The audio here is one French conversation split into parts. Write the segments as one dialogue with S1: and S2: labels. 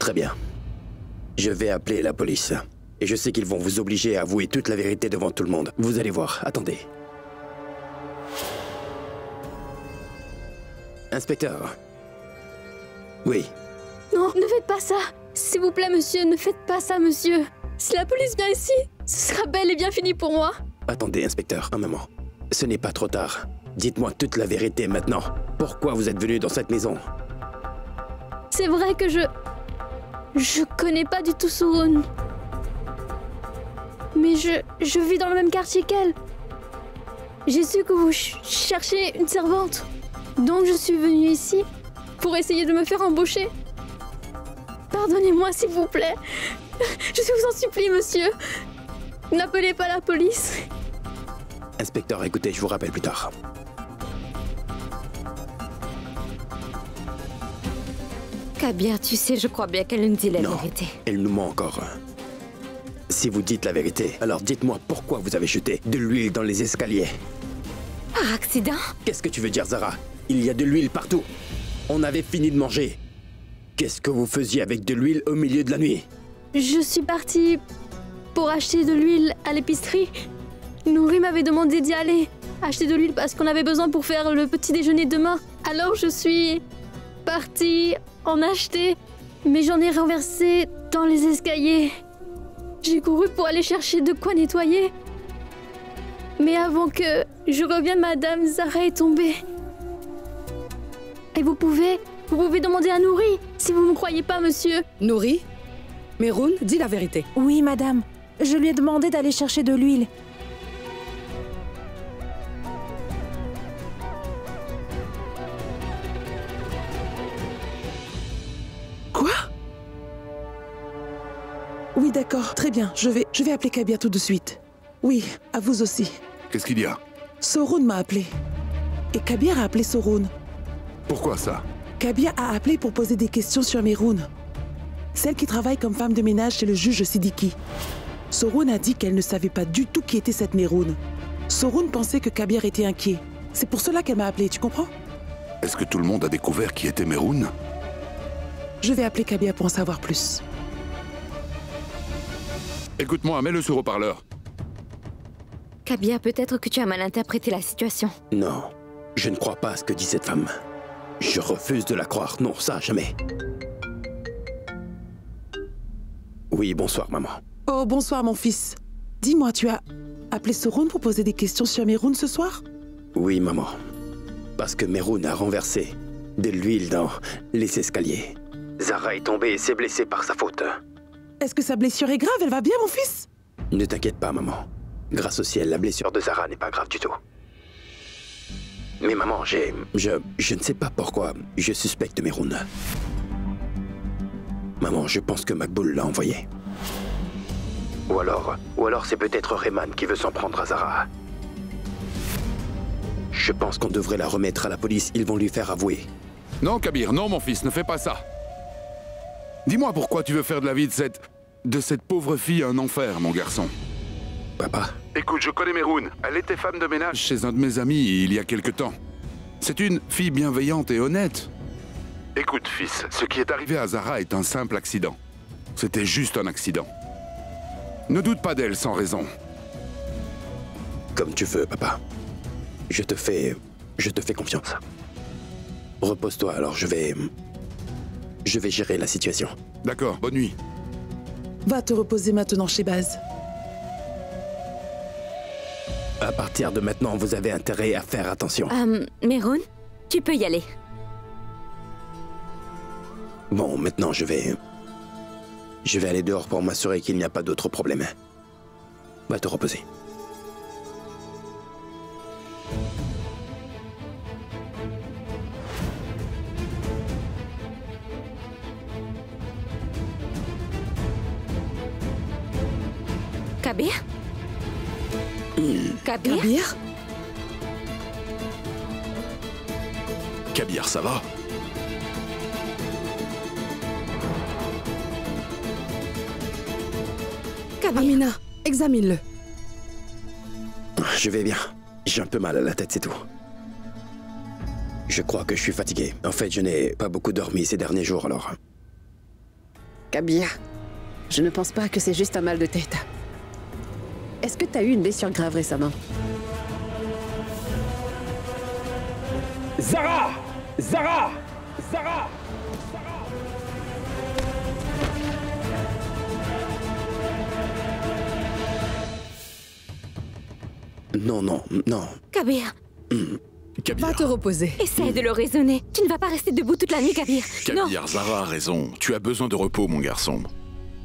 S1: Très bien. Je vais appeler la police. Et je sais qu'ils vont vous obliger à avouer toute la vérité devant tout le monde. Vous allez voir, attendez. Inspecteur. Oui.
S2: Non, ne faites pas ça. S'il vous plaît, monsieur, ne faites pas ça, monsieur. Si la police vient ici, ce sera bel et bien fini pour moi.
S1: Attendez, inspecteur, un moment. Ce n'est pas trop tard. Dites-moi toute la vérité maintenant. Pourquoi vous êtes venu dans cette maison?
S2: C'est vrai que je connais pas du tout Sorun. Mais je vis dans le même quartier qu'elle. J'ai su que vous cherchez une servante. Donc je suis venue ici pour essayer de me faire embaucher. Pardonnez-moi, s'il vous plaît. Je vous en supplie, monsieur. N'appelez pas la police.
S1: Inspecteur, écoutez, je vous rappelle plus tard.
S3: Kabir, tu sais, je crois bien qu'elle nous dit la vérité.
S1: Elle nous ment encore. Si vous dites la vérité, alors dites-moi pourquoi vous avez jeté de l'huile dans les escaliers.
S3: Par accident?
S1: Qu'est-ce que tu veux dire, Zara? Il y a de l'huile partout. On avait fini de manger. Qu'est-ce que vous faisiez avec de l'huile au milieu de la nuit?
S2: Je suis partie pour acheter de l'huile à l'épicerie. Nourri m'avait demandé d'y aller, acheter de l'huile parce qu'on avait besoin pour faire le petit déjeuner demain. Alors je suis partie en acheter, mais j'en ai renversé dans les escaliers. J'ai couru pour aller chercher de quoi nettoyer. Mais avant que je revienne, Madame Zara est tombée. Et vous pouvez demander à Nourri, si vous ne me croyez pas, monsieur.
S4: Nourri? Meroun, dis la vérité.
S5: Oui, madame. Je lui ai demandé d'aller chercher de l'huile.
S6: Quoi? Oui, d'accord, très bien. Je vais appeler Kabir tout de suite. Oui, à vous aussi.
S7: Qu'est-ce qu'il y a?
S6: Sorun m'a appelé. Et Kabir a appelé Sorun.
S7: Pourquoi ça?
S6: Kabir a appelé pour poser des questions sur Meroun. Celle qui travaille comme femme de ménage chez le juge Siddiqui. Sorun a dit qu'elle ne savait pas du tout qui était cette Meroun. Sorun pensait que Kabir était inquiet. C'est pour cela qu'elle m'a appelé, tu comprends?
S7: Est-ce que tout le monde a découvert qui était Meroun?
S6: Je vais appeler Kabir pour en savoir plus.
S7: Écoute-moi, mets-le sur haut-parleur.
S3: Kabir, peut-être que tu as mal interprété la situation.
S1: Non, je ne crois pas à ce que dit cette femme. Je refuse de la croire. Non, ça, jamais. Oui, bonsoir, maman.
S6: Oh, bonsoir, mon fils. Dis-moi, tu as appelé Sorun pour poser des questions sur Meroun ce soir?
S1: Oui, maman. Parce que Meroun a renversé de l'huile dans les escaliers. Zara est tombée et s'est blessée par sa faute.
S6: Est-ce que sa blessure est grave? Elle va bien, mon fils?
S1: Ne t'inquiète pas, maman. Grâce au ciel, la blessure de Zara n'est pas grave du tout. Mais maman, je ne sais pas pourquoi je suspecte Meroun. Maman, je pense que Makboul l'a envoyé. Ou alors c'est peut-être Rayman qui veut s'en prendre à Zara. Je pense qu'on devrait la remettre à la police, ils vont lui faire avouer.
S7: Non, Kabir, non, mon fils, ne fais pas ça. Dis-moi pourquoi tu veux faire de la vie de cette pauvre fille un enfer, mon garçon.
S1: Papa?
S7: Écoute, je connais Meroun. Elle était femme de ménage chez un de mes amis il y a quelque temps. C'est une fille bienveillante et honnête. Écoute, fils, ce qui est arrivé à Zara est un simple accident. C'était juste un accident. Ne doute pas d'elle sans raison.
S1: Comme tu veux, papa. Je te fais confiance. Repose-toi, alors je vais gérer la situation.
S7: D'accord, bonne nuit.
S6: Va te reposer maintenant chez Baz.
S1: À partir de maintenant, vous avez intérêt à faire attention.
S3: Meroun, tu peux y aller.
S1: Bon, maintenant je vais aller dehors pour m'assurer qu'il n'y a pas d'autres problèmes. Va te reposer.
S3: Kabir? Kabir?
S6: Kabir?
S7: Kabir, ça va?
S3: Kabir.
S4: Amina, examine-le.
S1: Je vais bien. J'ai un peu mal à la tête, c'est tout. Je crois que je suis fatigué. En fait, je n'ai pas beaucoup dormi ces derniers jours, alors...
S8: Kabir, je ne pense pas que c'est juste un mal de tête. Est-ce que t'as eu une blessure grave récemment?
S9: Zara! Zara! Zara!
S1: Non, non, non.
S3: Kabir,
S1: Kabir.
S4: Va te reposer.
S3: essaie de le raisonner. Tu ne vas pas rester debout toute la nuit, Kabir. Non,
S10: Kabir, Zara a raison. Tu as besoin de repos, mon garçon.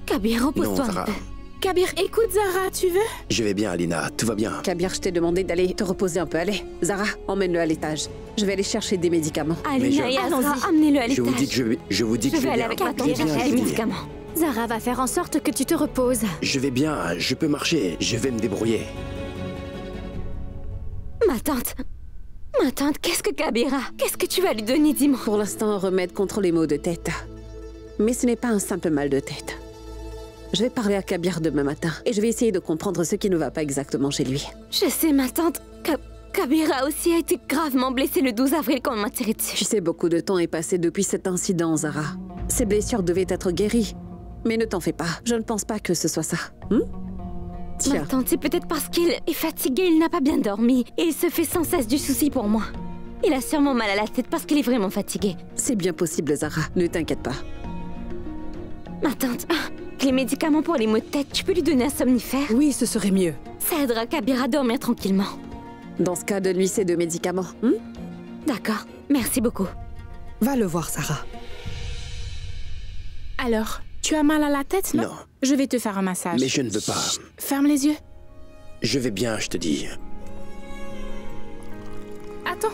S3: Kabir,
S1: Non,
S3: repose-toi un
S1: Zara.
S3: peu.
S5: Kabir, écoute Zara, tu veux?
S1: Je vais bien, Alina. Tout va bien.
S8: Kabir, je t'ai demandé d'aller te reposer un peu. Allez, Zara, emmène-le à l'étage. Je vais aller chercher des médicaments.
S3: Alina
S1: je-
S3: et Azra, amenez-le à
S1: Je vous dis
S3: l'étage.
S1: que je vous dis que
S3: Je vais aller
S1: bien.
S3: avec ma
S1: Je
S3: tante
S1: vais bien,
S3: chercher
S1: je
S3: les
S1: vais bien.
S3: médicaments.
S2: Zara va faire en sorte que tu te reposes.
S1: Je vais bien, je peux marcher, je vais me débrouiller.
S3: Ma tante, qu'est-ce que Kabir a? Qu'est-ce que tu vas lui donner, dis-moi?
S8: Pour l'instant, un remède contre les maux de tête. Mais ce n'est pas un simple mal de tête. Je vais parler à Kabir demain matin et je vais essayer de comprendre ce qui ne va pas exactement chez lui.
S3: Je sais, ma tante. Kabir a aussi été gravement blessé le 12 avril quand on m'a tiré dessus.
S8: Tu sais, beaucoup de temps est passé depuis cet incident, Zara. Ses blessures devaient être guéries. Mais ne t'en fais pas, je ne pense pas que ce soit ça.
S3: Ma
S8: Tiens,
S3: tante, c'est peut-être parce qu'il est fatigué, il n'a pas bien dormi. Et il se fait sans cesse du souci pour moi. Il a sûrement mal à la tête parce qu'il est vraiment fatigué.
S8: c'est bien possible, Zara. Ne t'inquiète pas.
S3: Ma tante, les médicaments pour les maux de tête, tu peux lui donner un somnifère?
S4: Oui, ce serait mieux.
S3: Ça aidera Kabir à dormir tranquillement.
S8: Dans ce cas, donne-lui ces 2 médicaments.
S3: D'accord, merci beaucoup.
S4: Va le voir, Sarah.
S5: Alors, tu as mal à la tête, non?
S1: Non.
S5: Je vais te faire un massage.
S1: Mais je ne veux pas.
S5: Ferme les yeux.
S1: Je vais bien, je te dis.
S5: Attends.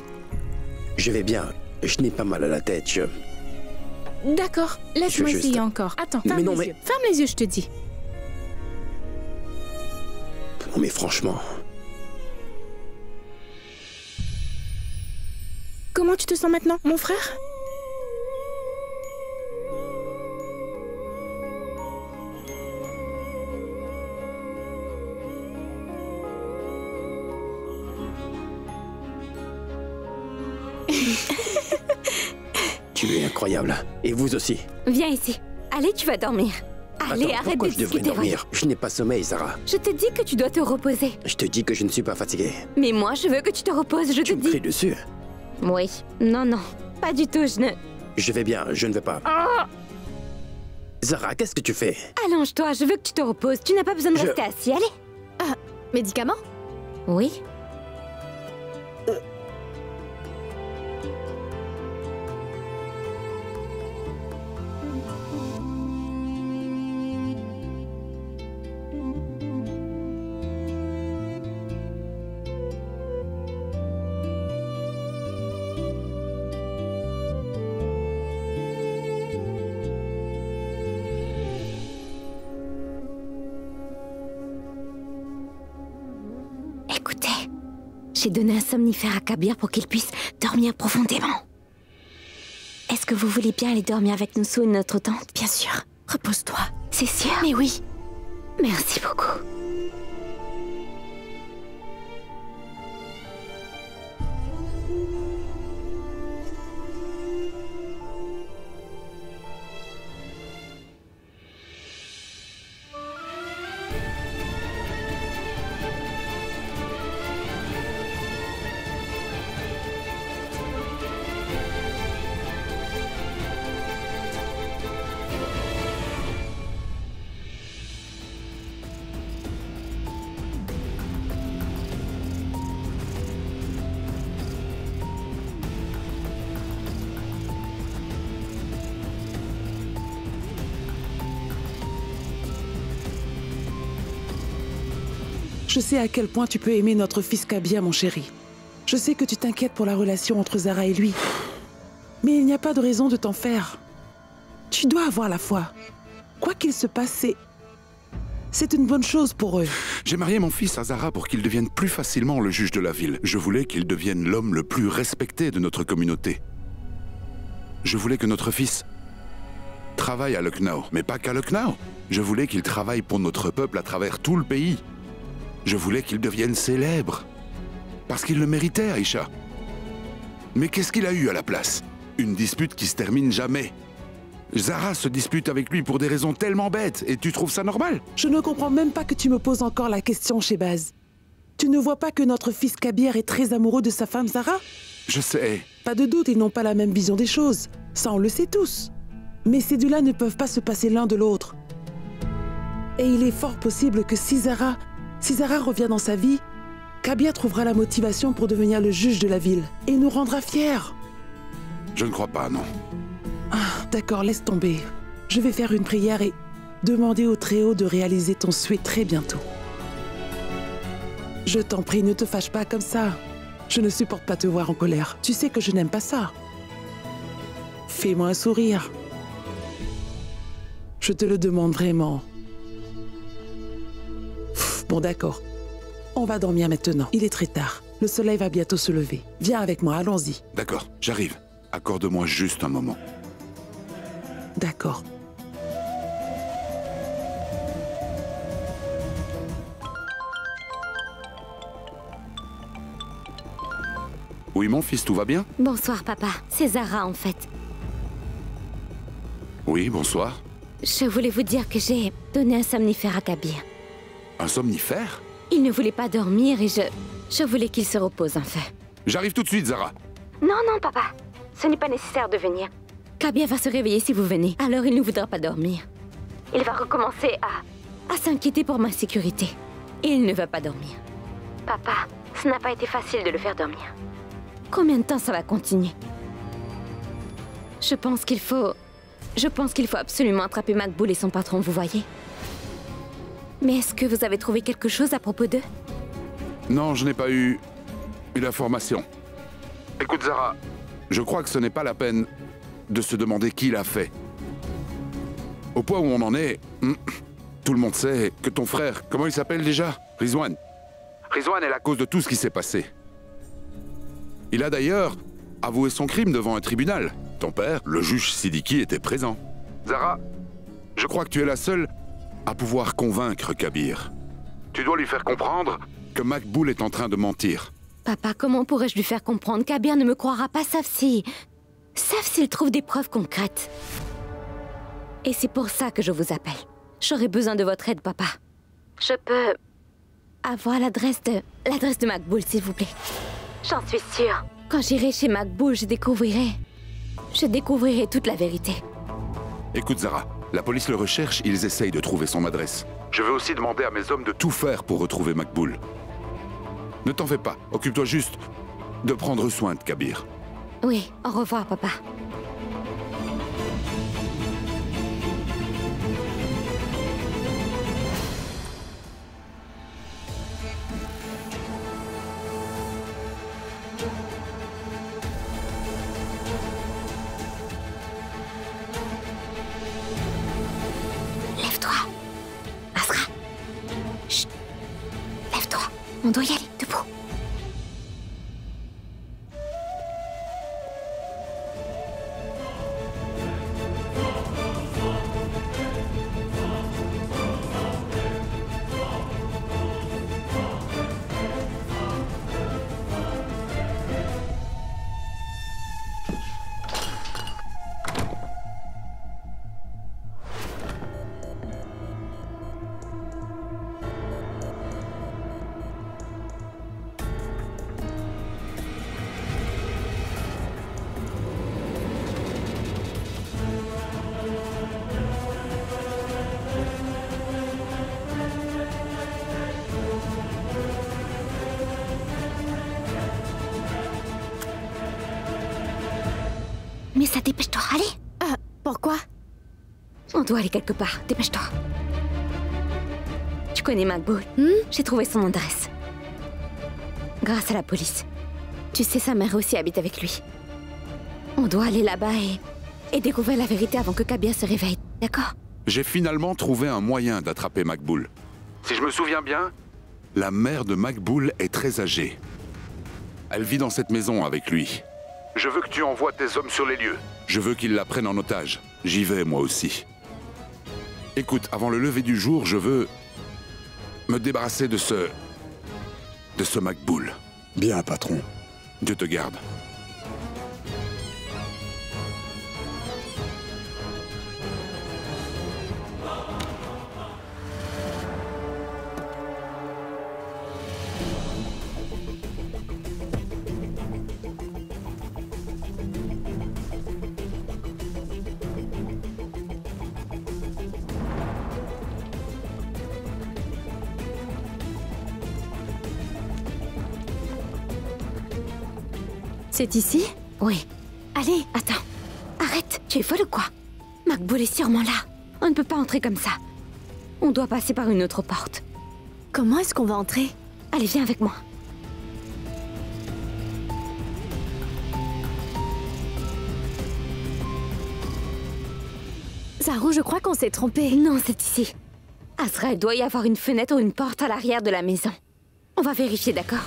S1: Je vais bien. Je n'ai pas mal à la tête.
S5: D'accord, laisse-moi
S1: Je juste-
S5: essayer encore. Attends,
S1: Mais
S5: ferme
S1: non,
S5: les
S1: mais-
S5: yeux. Ferme les yeux, je te dis.
S1: Non mais franchement.
S5: Comment tu te sens maintenant, mon frère?
S1: Tu es incroyable. Et vous aussi.
S3: Viens ici. Allez, tu vas dormir. Allez,
S1: Attends,
S3: arrête
S1: pourquoi
S3: de
S1: je devrais
S3: discuter.
S1: dormir? Je n'ai pas sommeil, Sarah.
S3: Je te dis que tu dois te reposer.
S1: Je te dis que je ne suis pas fatigué.
S3: Mais moi, je veux que tu te reposes, je te
S1: Tu me
S3: dis.
S1: cries dessus.
S3: Oui. Non, non. Pas du tout, je ne...
S1: Je vais bien, je ne veux pas. Sarah, qu'est-ce que tu fais?
S3: Allonge-toi, je veux que tu te reposes. Tu n'as pas besoin de
S1: Je-
S3: rester assis, allez.
S2: Médicaments?
S3: Oui. Écoutez, j'ai donné un somnifère à Kabir pour qu'il puisse dormir profondément. Est-ce que vous voulez bien aller dormir avec nous sous notre tente? Bien sûr. Repose-toi. C'est sûr? Mais oui. Merci beaucoup.
S6: Je sais à quel point tu peux aimer notre fils Kabir, mon chéri. Je sais que tu t'inquiètes pour la relation entre Zara et lui. Mais il n'y a pas de raison de t'en faire. Tu dois avoir la foi. Quoi qu'il se passe, c'est une bonne chose pour eux.
S7: J'ai marié mon fils à Zara pour qu'il devienne plus facilement le juge de la ville. Je voulais qu'il devienne l'homme le plus respecté de notre communauté. Je voulais que notre fils travaille à Lucknow, mais pas qu'à Lucknow. Je voulais qu'il travaille pour notre peuple à travers tout le pays. Je voulais qu'il devienne célèbre. Parce qu'il le méritait, Aïcha. Mais qu'est-ce qu'il a eu à la place? Une dispute qui se termine jamais. Zara se dispute avec lui pour des raisons tellement bêtes, et tu trouves ça normal?
S6: Je ne comprends même pas que tu me poses encore la question, Shehbaz. Tu ne vois pas que notre fils Kabir est très amoureux de sa femme Zara?
S7: Je sais.
S6: Pas de doute, ils n'ont pas la même vision des choses. Ça, on le sait tous. Mais ces deux-là ne peuvent pas se passer l'un de l'autre. Et il est fort possible que si Zara revient dans sa vie, Kabir trouvera la motivation pour devenir le juge de la ville et nous rendra fiers.
S7: Je ne crois pas, non.
S6: Ah, d'accord, laisse tomber. Je vais faire une prière et demander au Très-Haut de réaliser ton souhait très bientôt. Je t'en prie, ne te fâche pas comme ça. Je ne supporte pas te voir en colère. Tu sais que je n'aime pas ça. Fais-moi un sourire. Je te le demande vraiment. Bon, d'accord. On va dormir maintenant. Il est très tard. Le soleil va bientôt se lever. Viens avec moi, allons-y.
S7: D'accord, j'arrive. Accorde-moi juste un moment.
S6: D'accord.
S7: Oui, mon fils, tout va bien?
S3: Bonsoir, papa. C'est Zara, en fait.
S7: Oui, bonsoir.
S3: Je voulais vous dire que j'ai donné un somnifère à Kabir.
S7: Un somnifère?
S3: Il ne voulait pas dormir et je voulais qu'il se repose, enfin.
S7: J'arrive tout de suite, Zara.
S3: Non, non, papa. Ce n'est pas nécessaire de venir. Kabir va se réveiller si vous venez, alors il ne voudra pas dormir. Il va recommencer à s'inquiéter pour ma sécurité. Et il ne va pas dormir. Papa, ce n'a pas été facile de le faire dormir. Combien de temps ça va continuer? Je pense qu'il faut absolument attraper Makboul et son patron, vous voyez? Mais est-ce que vous avez trouvé quelque chose à propos d'eux?
S7: Non, je n'ai pas eu d'information. Écoute, Zara, je crois que ce n'est pas la peine de se demander qui l'a fait. Au point où on en est, tout le monde sait que ton frère, comment il s'appelle déjà? Rizwan. Rizwan est la cause de tout ce qui s'est passé. Il a d'ailleurs avoué son crime devant un tribunal. Ton père, le juge Siddiqui, était présent. Zara, je crois que tu es la seule à pouvoir convaincre Kabir. Tu dois lui faire comprendre que Makboul est en train de mentir.
S3: Papa, comment pourrais-je lui faire comprendre? Kabir ne me croira pas, sauf s'il trouve des preuves concrètes. Et c'est pour ça que je vous appelle. J'aurais besoin de votre aide, papa. Je peux avoir l'adresse de Makboul, s'il vous plaît. J'en suis sûre. Quand j'irai chez Makboul, je découvrirai toute la vérité.
S7: Écoute, Zara, la police le recherche, ils essayent de trouver son adresse. Je vais aussi demander à mes hommes de tout faire pour retrouver Makboul. Ne t'en fais pas, occupe-toi juste de prendre soin de Kabir.
S3: Oui, au revoir, papa. Lève-toi. Azra. Chut. Lève-toi. On doit y aller, debout. Mais ça, dépêche-toi, allez.
S5: Ah, pourquoi?
S3: On doit aller quelque part, dépêche-toi. Tu connais Makboul? J'ai trouvé son adresse. Grâce à la police. Tu sais, sa mère aussi habite avec lui. On doit aller là-bas et découvrir la vérité avant que Kabir se réveille, d'accord?
S7: J'ai finalement trouvé un moyen d'attraper Makboul. Si je me souviens bien, la mère de Makboul est très âgée. Elle vit dans cette maison avec lui. Je veux que tu envoies tes hommes sur les lieux. Je veux qu'ils la prennent en otage. J'y vais, moi aussi. Écoute, avant le lever du jour, je veux me débarrasser de ce Makboul.
S11: Bien, patron.
S7: Dieu te garde.
S3: C'est ici? Oui. Allez, attends. Arrête, tu es folle ou quoi? Makboul est sûrement là. On ne peut pas entrer comme ça. On doit passer par une autre porte. Comment est-ce qu'on va entrer? Allez, viens avec moi. Zaru, je crois qu'on s'est trompé. Non, c'est ici. Azra, il doit y avoir une fenêtre ou une porte à l'arrière de la maison. On va vérifier, d'accord?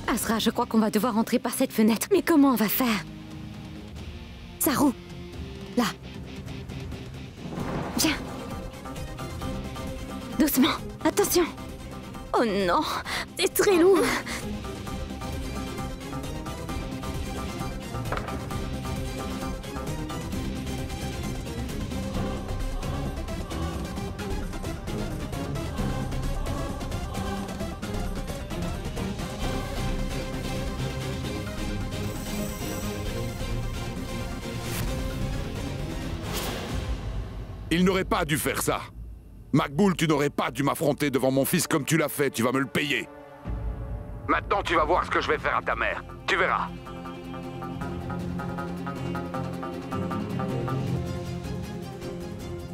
S3: Azra, je crois qu'on va devoir entrer par cette fenêtre. Mais comment on va faire? Zaru, là. Viens. Doucement, attention. Oh non, c'est très lourd.
S7: Il n'aurait pas dû faire ça. Makboul, tu n'aurais pas dû m'affronter devant mon fils comme tu l'as fait, tu vas me le payer. Maintenant, tu vas voir ce que je vais faire à ta mère. Tu verras.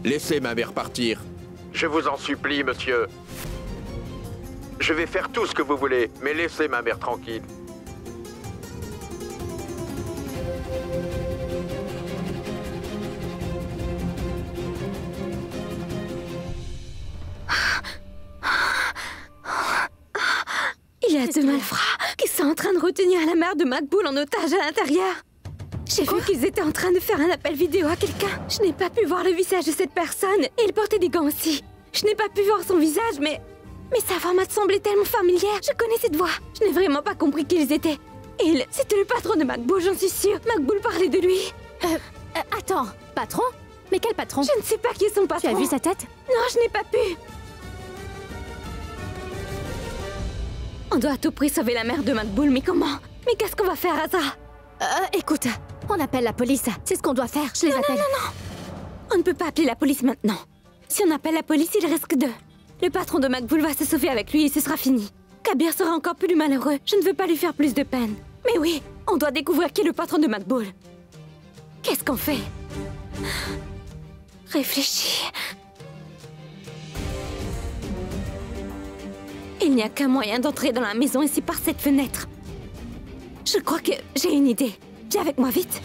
S1: Laissez ma mère partir. Je vous en supplie, monsieur. Je vais faire tout ce que vous voulez, mais laissez ma mère tranquille.
S3: Il y a deux malfrats qui sont en train de retenir la mère de Makboul en otage à l'intérieur. J'ai vu qu'ils étaient en train de faire un appel vidéo à quelqu'un. Je n'ai pas pu voir le visage de cette personne et il portait des gants aussi. Je n'ai pas pu voir son visage, mais sa voix m'a semblé tellement familière. Je connais cette voix. Je n'ai vraiment pas compris qui ils étaient. C'était le patron de Makboul, j'en suis sûre. Makboul parlait de lui.
S2: Attends, patron? Mais quel patron?
S3: Je ne sais pas qui est son patron.
S2: Tu as vu sa tête?
S3: Non, je n'ai pas pu. On doit à tout prix sauver la mère de Makboul, mais comment? Mais qu'est-ce qu'on va faire, Azra?
S2: Écoute, on appelle la police. C'est ce qu'on doit faire. Je les appelle.
S3: Non. On ne peut pas appeler la police maintenant. Si on appelle la police, il risque de... Le patron de Makboul va se sauver avec lui et ce sera fini. Kabir sera encore plus malheureux. Je ne veux pas lui faire plus de peine. Mais oui, on doit découvrir qui est le patron de Makboul. Qu'est-ce qu'on fait? Réfléchis. Il n'y a qu'un moyen d'entrer dans la maison et c'est par cette fenêtre. Je crois que j'ai une idée. Viens avec moi vite.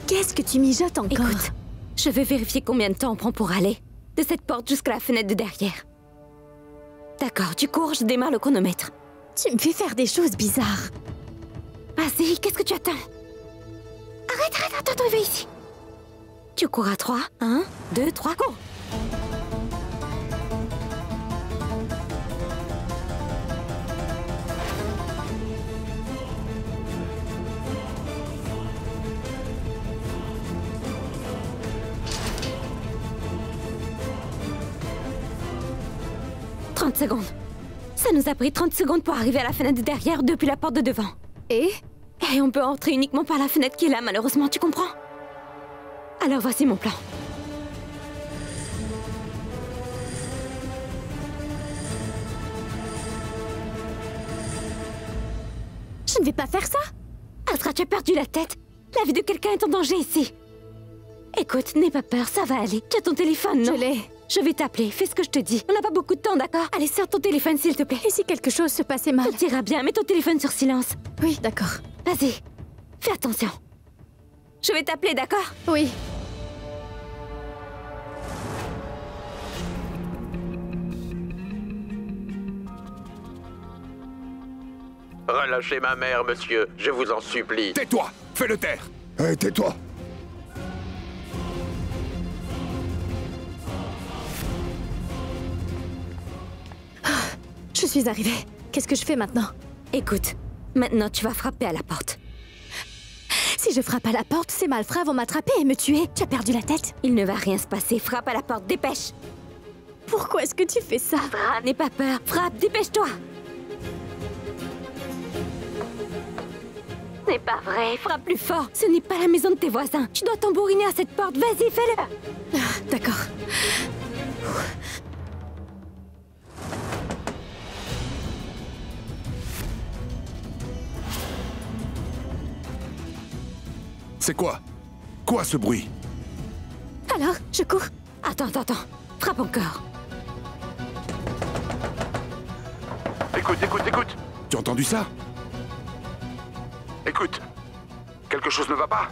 S2: Qu'est-ce que tu mijotes encore?
S3: Écoute, je vais vérifier combien de temps on prend pour aller de cette porte jusqu'à la fenêtre de derrière. D'accord, tu cours, je démarre le chronomètre.
S2: Tu me fais faire des choses bizarres.
S3: Vas-y, qu'est-ce que tu attends? Arrête, attends, va ici. Tu cours à 3. 1, 2, 3, cours. « 30 secondes. Ça nous a pris 30 secondes pour arriver à la fenêtre de derrière depuis la porte de devant. Et on peut entrer uniquement par la fenêtre qui est là, malheureusement, tu comprends? Alors voici mon plan.
S2: Je ne vais pas faire ça.
S3: Azra, tu as perdu la tête. La vie de quelqu'un est en danger ici. Écoute, n'aie pas peur, ça va aller. Tu as ton téléphone, non?
S2: Je l'ai.
S3: Je vais t'appeler, fais ce que je te dis. On n'a pas beaucoup de temps, d'accord? Allez, sors ton téléphone, s'il te plaît.
S2: Et si quelque chose se passait mal?
S3: Tout ira bien, mets ton téléphone sur silence.
S2: Oui, d'accord.
S3: Vas-y, fais attention. Je vais t'appeler, d'accord?
S2: Oui.
S1: Relâchez ma mère, monsieur. Je vous en supplie.
S7: Tais-toi! Fais-le taire!
S10: Hé, tais-toi!
S2: Je suis arrivée. Qu'est-ce que je fais maintenant?
S3: Écoute, maintenant tu vas frapper à la porte.
S2: Si je frappe à la porte, ces malfrats vont m'attraper et me tuer. Tu as perdu la tête?
S3: Il ne va rien se passer. Frappe à la porte, dépêche!
S2: Pourquoi est-ce que tu fais ça?
S3: Azra, n'aie pas peur. Frappe, dépêche-toi! n'est pas vrai. Frappe plus fort. Ce n'est pas la maison de tes voisins. Tu dois tambouriner à cette porte. Vas-y, fais-le.
S2: D'accord.
S7: C'est quoi? Quoi ce bruit?
S3: Alors, je cours. Attends. Frappe encore.
S7: Écoute. Tu as entendu ça? Écoute. Quelque chose ne va pas?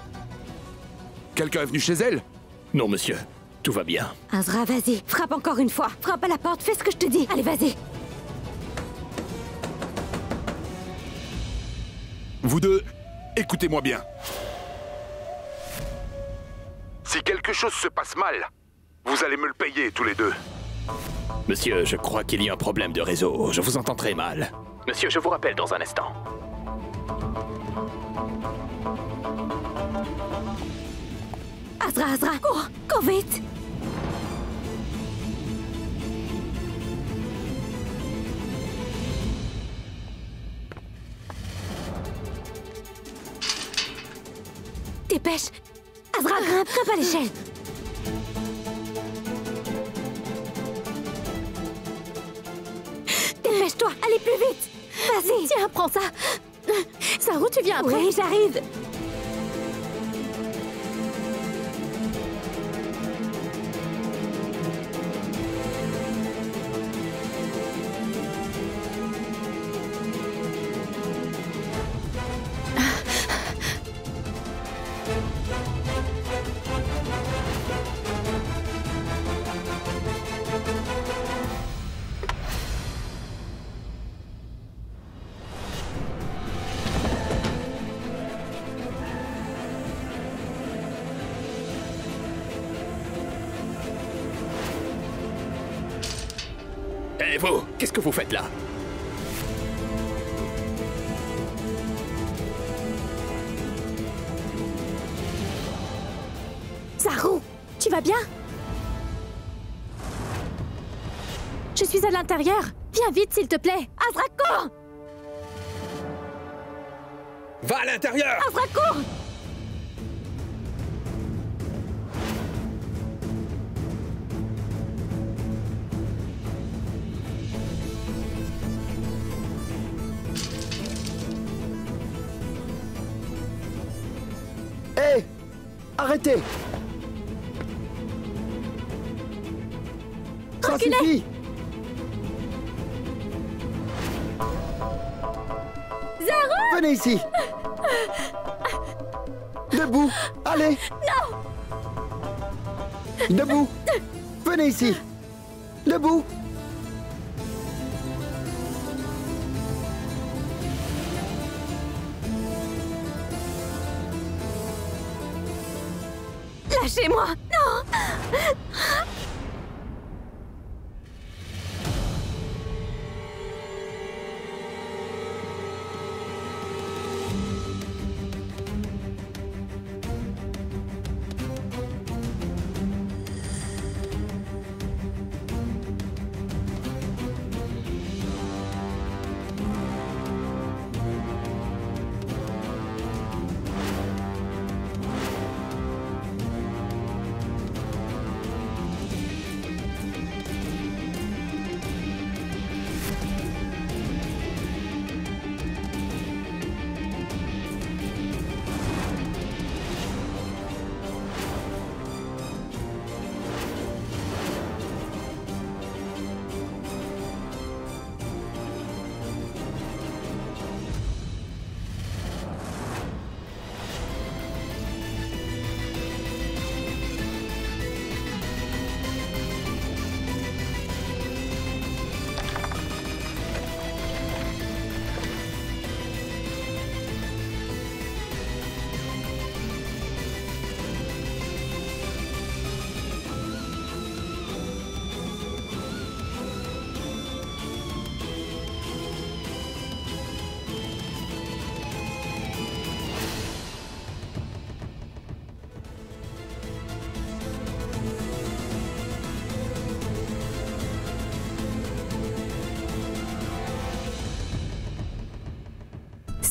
S7: Quelqu'un est venu chez elle?
S9: Non, monsieur. Tout va bien.
S3: Azra, vas-y. Frappe encore une fois. Frappe à la porte. Fais ce que je te dis. Allez, vas-y.
S7: Vous deux, écoutez-moi bien. Si quelque chose se passe mal, vous allez me le payer tous les deux.
S9: Monsieur, je crois qu'il y a un problème de réseau. Je vous entends très mal. Monsieur, je vous rappelle dans un instant.
S3: Azra, cours vite. Dépêche. Azra, grimpe à l'échelle. Dépêche-toi, allez plus vite. Vas-y.
S2: Tiens, prends ça. Saru, tu viens après?
S3: Oui, j'arrive.
S9: Et vous, qu'est-ce que vous faites là?
S2: Saru, tu vas bien? Je suis à l'intérieur. Viens vite, s'il te plaît.
S3: Azra, cours.
S9: Va à l'intérieur!
S3: Azra, cours.
S1: Hé! Arrêtez! Ça suffit!
S2: Saru!
S1: Venez ici! Debout! Allez!
S2: Non!
S1: Debout! Venez ici! Debout!
S3: Lâchez-moi. Non.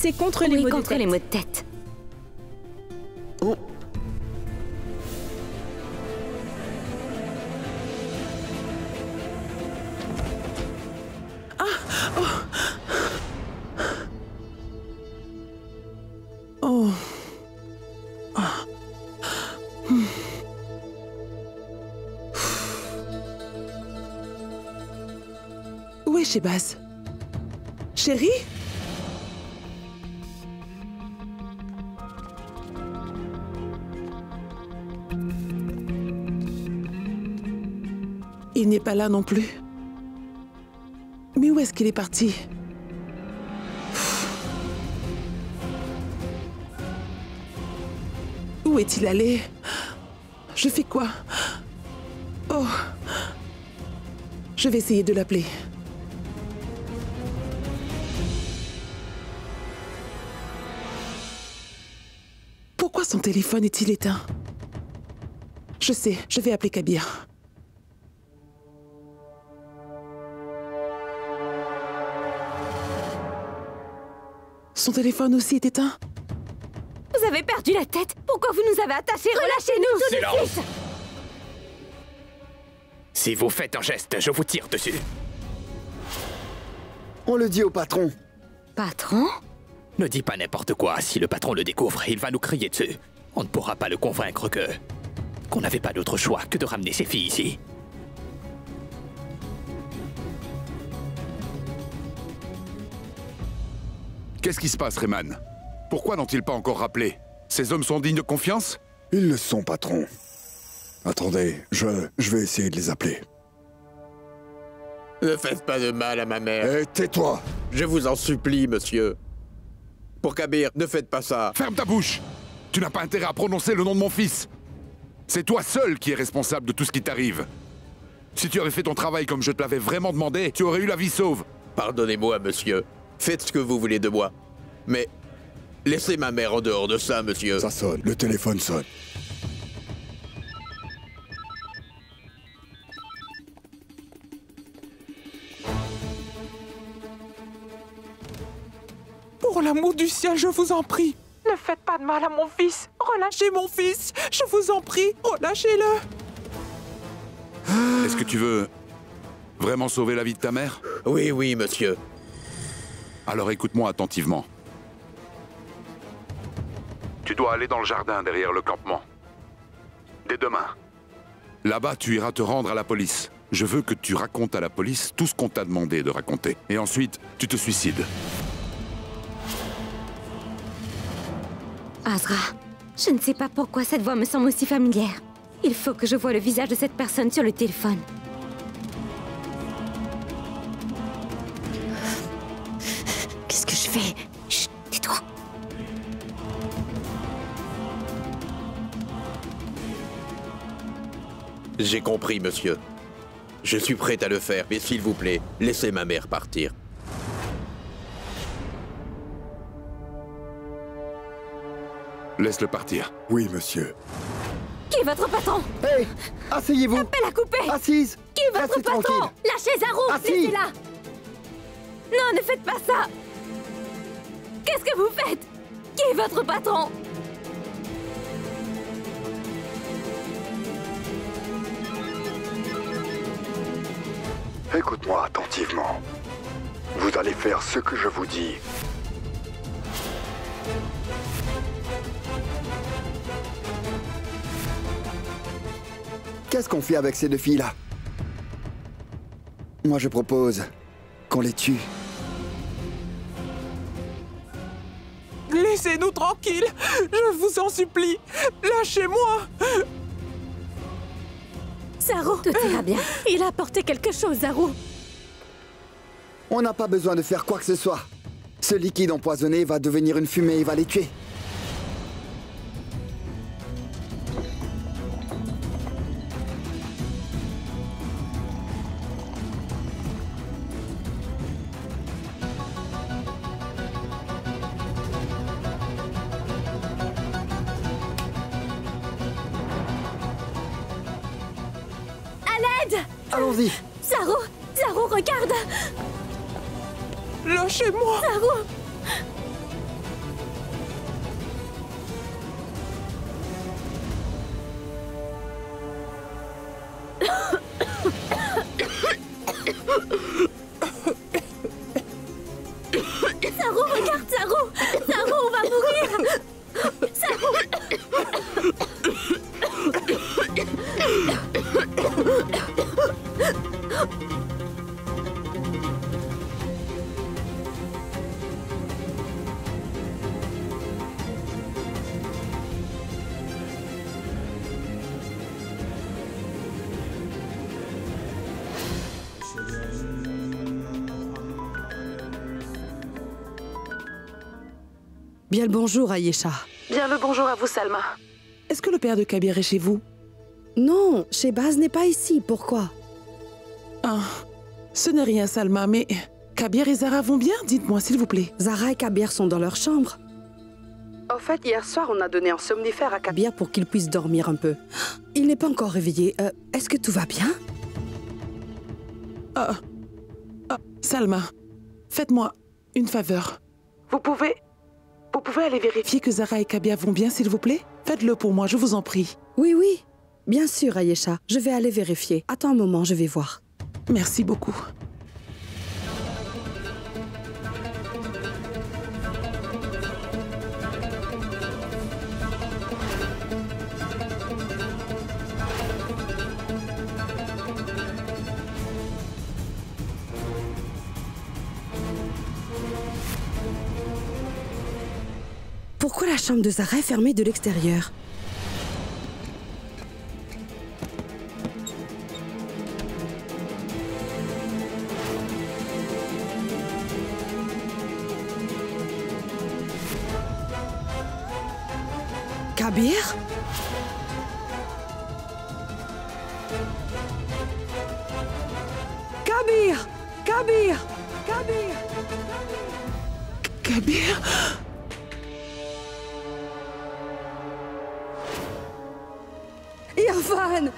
S5: C'est contre les
S3: Oui,
S5: maux de
S3: contre
S5: tête.
S3: les maux de tête.
S1: Oh.
S6: Oh. Où est Shebaz? Chérie? Il n'est pas là non plus. Mais où est-ce qu'il est parti? Où est-il allé? Je fais quoi? Oh. Je vais essayer de l'appeler. Pourquoi son téléphone est-il éteint? Je sais, je vais appeler Kabir. Son téléphone aussi est éteint?
S3: Vous avez perdu la tête? Pourquoi vous nous avez attachés? Relâchez-nous tout de suite!
S9: Si vous faites un geste, je vous tire dessus.
S11: On le dit au patron.
S3: Patron?
S9: Ne dis pas n'importe quoi. Si le patron le découvre, il va nous crier dessus. On ne pourra pas le convaincre qu'on n'avait pas d'autre choix que de ramener ses filles ici.
S7: Qu'est-ce qui se passe, Rayman? Pourquoi n'ont-ils pas encore rappelé? Ces hommes sont dignes de confiance?
S11: Ils le sont, patron. Attendez, je vais essayer de les appeler.
S12: Ne faites pas de mal à ma mère.
S11: Hé, tais-toi!
S12: Je vous en supplie, monsieur. Pour Kabir, ne faites pas ça.
S7: Ferme ta bouche! Tu n'as pas intérêt à prononcer le nom de mon fils. C'est toi seul qui es responsable de tout ce qui t'arrive. Si tu avais fait ton travail comme je te l'avais vraiment demandé, tu aurais eu la vie sauve.
S12: Pardonnez-moi, monsieur. Faites ce que vous voulez de moi. Mais laissez ma mère en dehors de ça, monsieur.
S11: Ça sonne, le téléphone sonne.
S13: Pour l'amour du ciel, je vous en prie, ne faites pas de mal à mon fils. Relâchez mon fils, je vous en prie, relâchez-le.
S7: Est-ce que tu veux vraiment sauver la vie de ta mère?
S12: Oui, oui, monsieur.
S7: Alors écoute-moi attentivement. Tu dois aller dans le jardin derrière le campement. Dès demain. Là-bas, tu iras te rendre à la police. Je veux que tu racontes à la police tout ce qu'on t'a demandé de raconter. Et ensuite, tu te suicides.
S3: Azra, je ne sais pas pourquoi cette voix me semble aussi familière. Il faut que je voie le visage de cette personne sur le téléphone. Qu'est-ce que je fais? Chut, tais-toi.
S12: J'ai compris, monsieur. Je suis prêt à le faire, mais s'il vous plaît, laissez ma mère partir.
S7: Laisse-le partir.
S11: Oui, monsieur.
S3: Qui est votre patron?
S11: Hé, asseyez-vous.
S3: Appel à couper.
S11: Assise.
S3: Qui est votre
S11: Restez
S3: patron?
S11: tranquille.
S3: Lâchez Zarou,
S11: Assis.
S3: laissez-la. Non, ne faites pas ça. Qu'est-ce que vous faites? Qui est votre patron?
S11: Écoute-moi attentivement. Vous allez faire ce que je vous dis. Qu'est-ce qu'on fait avec ces deux filles-là? Moi, je propose qu'on les tue.
S13: Laissez-nous tranquilles, je vous en supplie. Lâchez-moi.
S2: Zarou,
S3: Tout ira bien.
S2: il a apporté quelque chose, Zarou.
S11: On n'a pas besoin de faire quoi que ce soit. Ce liquide empoisonné va devenir une fumée et va les tuer. Allons-y.
S2: Zarou, Zarou, regarde.
S13: Lâchez-moi.
S2: Zarou.
S4: Bien le bonjour, Ayesha.
S6: Bien le bonjour à vous, Salma. Est-ce que le père de Kabir est chez vous?
S4: Non, Shehbaz n'est pas ici. Pourquoi?
S6: Ah, ce n'est rien, Salma, mais Kabir et Zara vont bien? Dites-moi, s'il vous plaît.
S4: Zara et Kabir sont dans leur chambre. En fait, hier soir, on a donné un somnifère à Kabir pour qu'il puisse dormir un peu. Il n'est pas encore réveillé. Est-ce que tout va bien?
S6: Salma, faites-moi une faveur. Vous pouvez aller vérifier que Zara et Kabir vont bien, s'il vous plaît? Faites-le pour moi, je vous en prie.
S4: Oui, oui. Bien sûr, Ayesha. Je vais aller vérifier. Attends un moment, je vais voir.
S6: Merci beaucoup.
S4: Pourquoi la chambre de Zara est fermée de l'extérieur? Kabir? Kabir! Kabir! Kabir!
S6: Kabir?
S4: Irfan!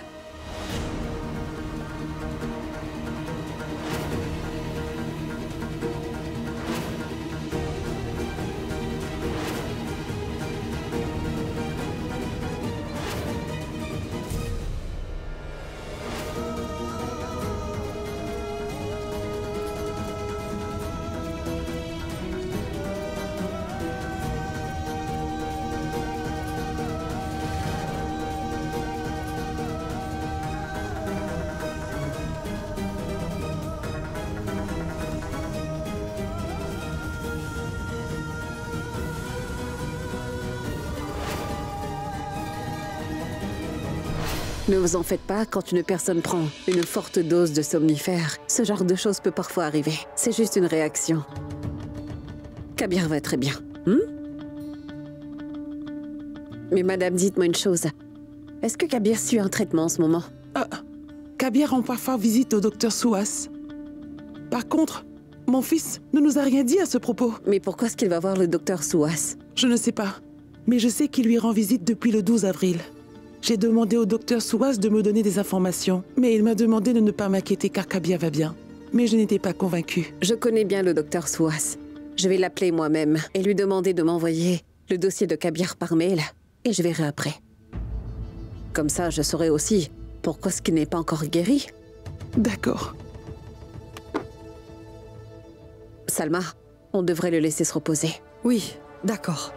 S8: Ne vous en faites pas, quand une personne prend une forte dose de somnifère, ce genre de choses peut parfois arriver. C'est juste une réaction. Kabir va très bien. Mais madame, dites-moi une chose. Est-ce que Kabir suit un traitement en ce moment?
S6: Kabir rend parfois visite au docteur Souas. Par contre, mon fils ne nous a rien dit à ce propos.
S8: Mais pourquoi est-ce qu'il va voir le docteur Souas?
S6: Je ne sais pas. Mais je sais qu'il lui rend visite depuis le 12 avril. J'ai demandé au docteur Souas de me donner des informations, mais il m'a demandé de ne pas m'inquiéter car Kabir va bien. Mais je n'étais pas convaincue.
S8: Je connais bien le docteur Souas. Je vais l'appeler moi-même et lui demander de m'envoyer le dossier de Kabir par mail, et je verrai après. Comme ça, je saurai aussi pourquoi ce qui n'est pas encore guéri.
S6: D'accord.
S8: Salma, on devrait le laisser se reposer.
S4: Oui, d'accord.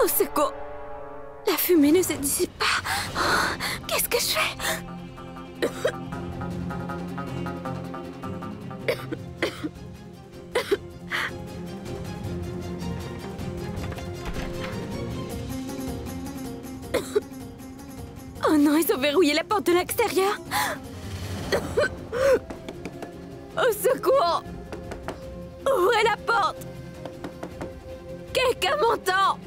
S3: Au secours! La fumée ne se dissipe pas. Qu'est-ce que je fais? Oh non, ils ont verrouillé la porte de l'extérieur. Au secours! Ouvrez la porte! Quelqu'un m'entend?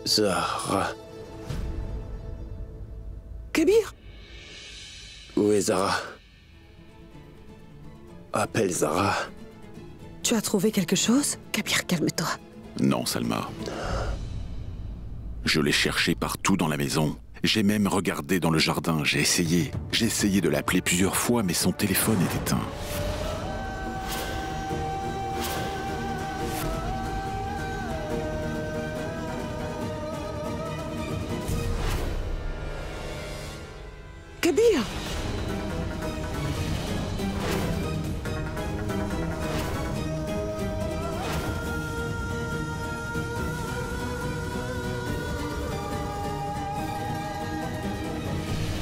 S1: Zara.
S6: Kabir?
S1: Oui. Où est Zara? Appelle Zara.
S4: Tu as trouvé quelque chose?
S8: Kabir, calme-toi.
S10: Non, Salma. Je l'ai cherché partout dans la maison. J'ai même regardé dans le jardin. J'ai essayé de l'appeler plusieurs fois, mais son téléphone est éteint.
S6: Kabir!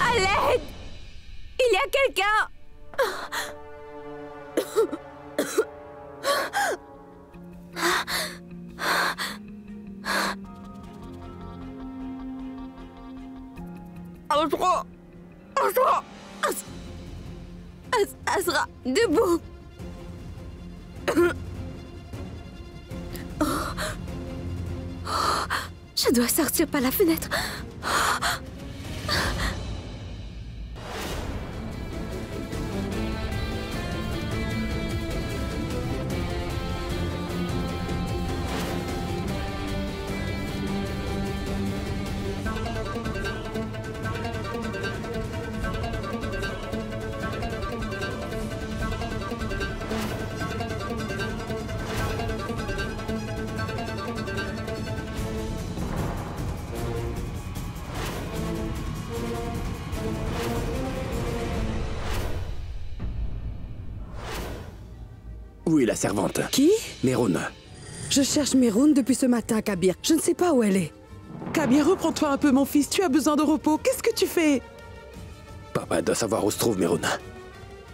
S3: À l'aide! Il y a quelqu'un! Azra! Azra! Azra, debout! Je dois sortir par la fenêtre.
S1: Où est la servante?
S4: Qui?
S1: Mehroun.
S4: Je cherche Mehroun depuis ce matin, Kabir. Je ne sais pas où elle est.
S6: Kabir, reprends-toi un peu, mon fils. Tu as besoin de repos. Qu'est-ce que tu fais?
S1: Papa doit savoir où se trouve Mehroun.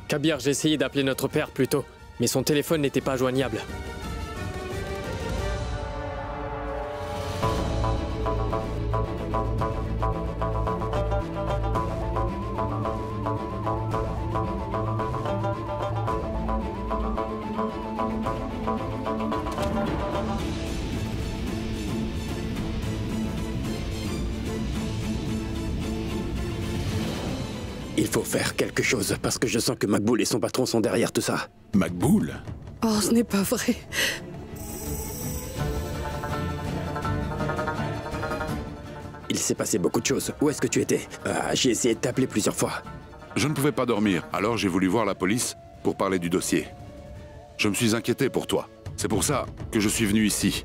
S14: Kabir, j'ai essayé d'appeler notre père plus tôt, mais son téléphone n'était pas joignable.
S1: Il faut faire quelque chose, parce que je sens que Makboul et son patron sont derrière tout ça.
S10: Makboul?
S4: Oh, ce n'est pas vrai.
S1: Il s'est passé beaucoup de choses. Où est-ce que tu étais? J'ai essayé de t'appeler plusieurs fois.
S7: Je ne pouvais pas dormir, alors j'ai voulu voir la police pour parler du dossier. Je me suis inquiété pour toi. C'est pour ça que je suis venu ici.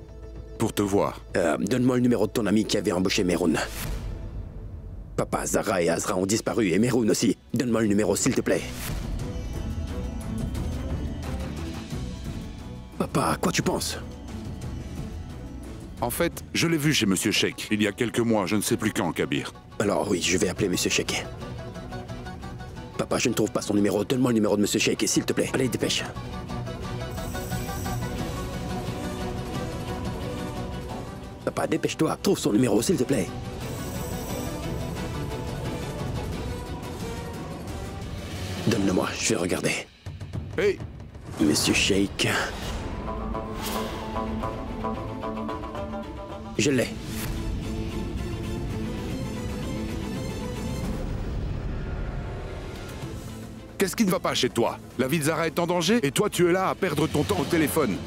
S7: Pour te voir.
S1: Donne-moi le numéro de ton ami qui avait embauché Mehroun. Papa, Zara et Azra ont disparu, et Mehroun aussi. Donne-moi le numéro, s'il te plaît. Papa, à quoi tu penses?
S7: En fait, je l'ai vu chez Monsieur Sheikh, il y a quelques mois, je ne sais plus quand, Kabir.
S1: Alors oui, je vais appeler Monsieur Sheikh. Papa, je ne trouve pas son numéro. Donne-moi le numéro de Monsieur Sheikh, s'il te plaît. Allez, dépêche. Papa, dépêche-toi. Trouve son numéro, s'il te plaît. Donne-le-moi, je vais regarder.
S7: Hey!
S1: Monsieur Sheikh. Je l'ai.
S7: Qu'est-ce qui ne va pas chez toi? La vie de Zara est en danger et toi tu es là à perdre ton temps au téléphone.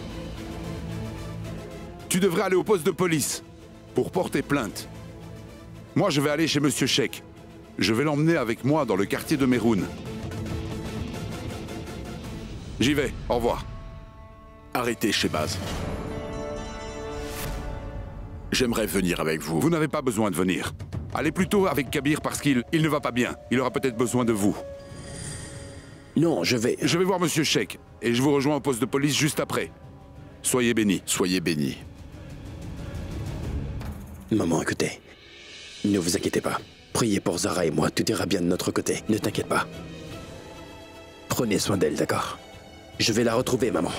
S7: Tu devrais aller au poste de police pour porter plainte. Moi je vais aller chez Monsieur Sheikh. Je vais l'emmener avec moi dans le quartier de Mehroun. J'y vais, au revoir.
S10: Arrêtez, Shehbaz. J'aimerais venir avec vous.
S7: Vous n'avez pas besoin de venir. Allez plutôt avec Kabir parce qu'il ne va pas bien. Il aura peut-être besoin de vous.
S1: Non, je vais...
S7: Je vais voir Monsieur Sheikh et je vous rejoins au poste de police juste après. Soyez bénis.
S10: Soyez bénis.
S1: Maman, écoutez. Ne vous inquiétez pas. Priez pour Zara et moi, tout ira bien de notre côté. Ne t'inquiète pas. Prenez soin d'elle, d'accord? Je vais la retrouver, maman.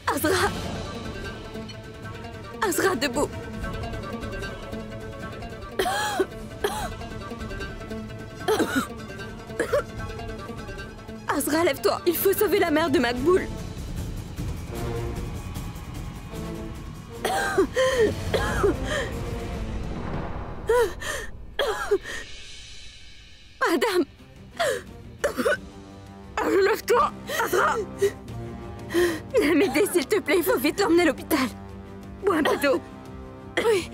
S3: Azra! Azra, debout! Azra! Azra, lève-toi. Il faut sauver la mère de Makboul. Madame. Relève-toi, Azra. Viens m'aider, s'il te plaît. Il faut vite l'emmener à l'hôpital. Bois un peu d'eau. Oui.